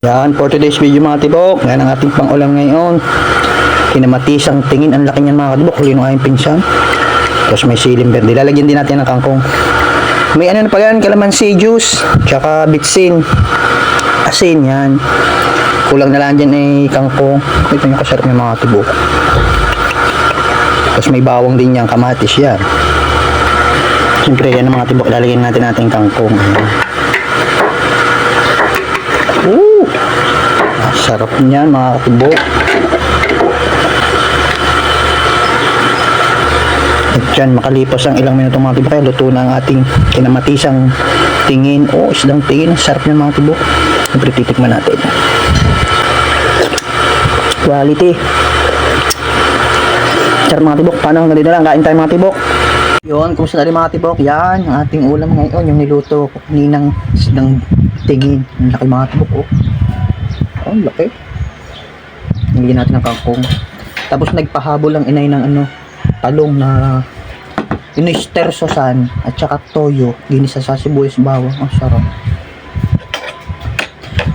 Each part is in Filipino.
Yan, for today's video mga tibok, yan ang ating pang-ulam ngayon. Kinamatisang tingin, ang laki niyan mga tibok, huli ng aking pinsan. Tapos may siling verde, lalagyan din natin ng kangkong. May ano na pa yan, kalamansi juice, tsaka bitsin, asin yan. Kulang na lang dyan ay kangkong. Ito yung kasarap ng mga tibok. Tapos may bawang din yan, kamatis yan. Siyempre yan ang mga tibok, lalagyan natin kangkong. Sarap niyan mga katibok. At dyan makalipas ang ilang minuto mga katibok, luto na ang ating kinamatisang tingin o isdang tingin. Sarap niyan mga katibok. Siyempre titikman natin. Quality. Sarap mga katibok. Paano hanggang dito lang, kain tayo mga katibok. Yun, kumusta na rin mga katibok. Yan ang ating ulam ngayon, yung niluto ko kaninang isdang tingin. Ang laki mga katibok oh. Oh, laki. Nilagyan natin ng kangkong. Tapos nagpahabol ang inay ng talong na in-stir saucean at saka toyo, ginisa sa sibuyas bawang. Ang sarap.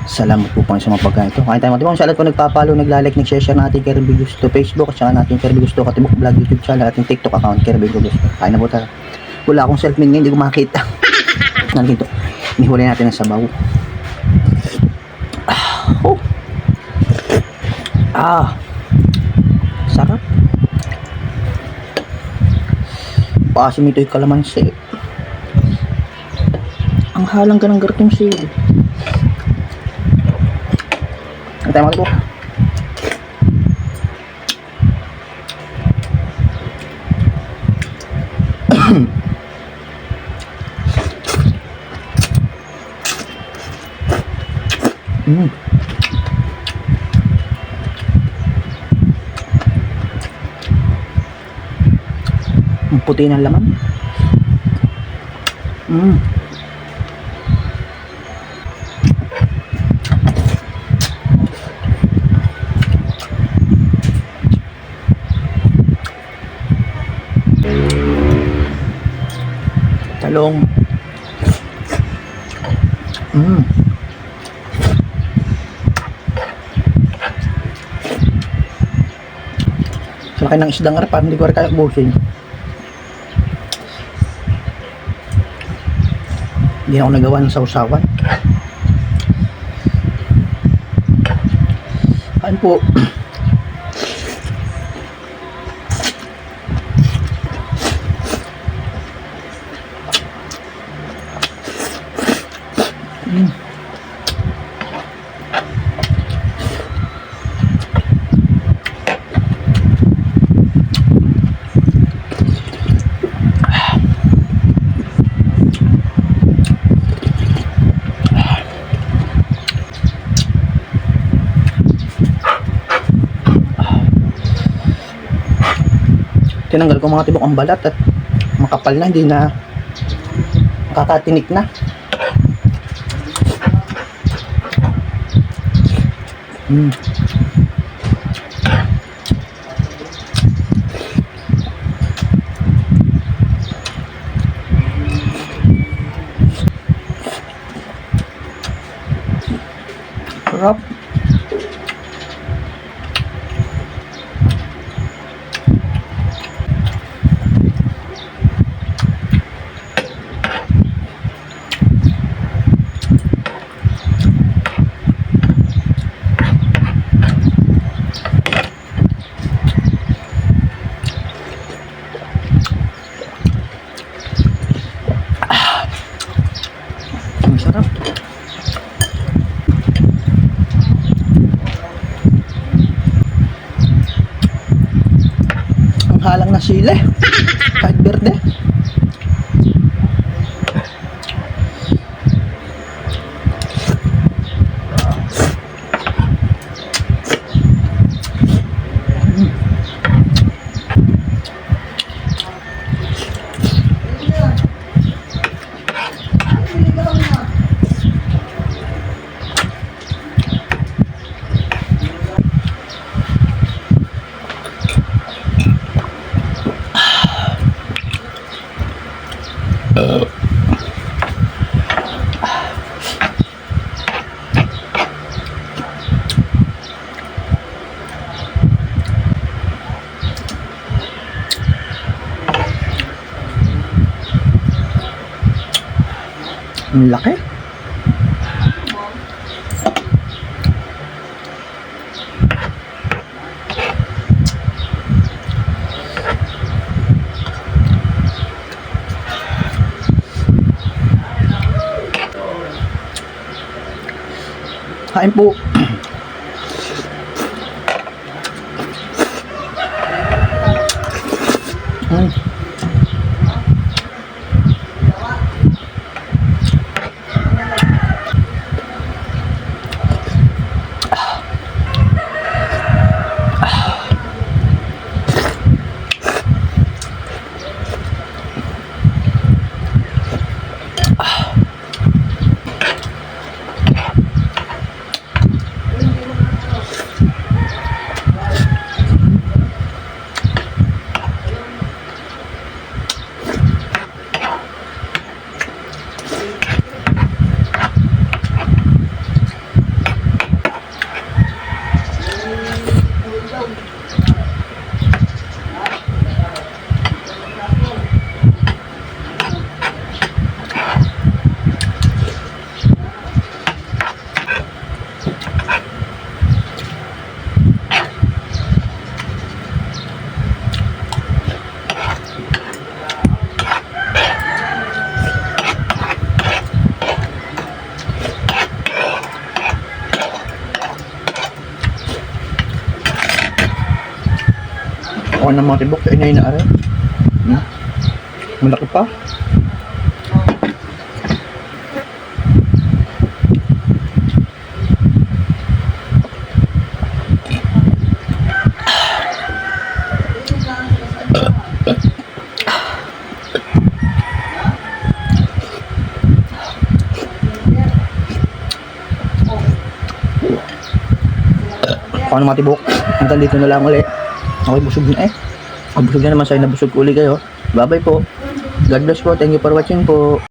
Salamat po pang sa mga pagkain ito. Kain tayo mga tibok. Sa lahat po nagpapalo, naglalike, nag-share natin Kirby Gusto Facebook at saka natin Kirby Gusto Katibok Vlog YouTube channel, ating TikTok account Kirby Gusto. Kain na po tayo. Wala akong self-made ngayon, hindi ko makita. Nandito. Nihuli natin ang sabaw. Sarap. Paasim ito yung kalamansi. Ang halang ka ng gartong sili. Ang tayo mga tibok. Ang puti ng laman. Talong. Sa laki ng isdang arapan, hindi ko rin kaya ubusin. Hindi ako nagawa ng sausawan. Kain po. Tinanggal ko mga tibok ang balat at makapal na, hindi na makakatinik na. Sarap. Halang na sili kahit berde. Ang laki. Kain po. Mm. Ako ng mga tibok, inay na aray. Malaki pa. Ako ng mga tibok, hanggang dito na lang ulit. Ako'y busog na eh. Busog na naman sa'yo, nabusog ko ulit kayo. Bye bye po. God bless po. Thank you for watching po.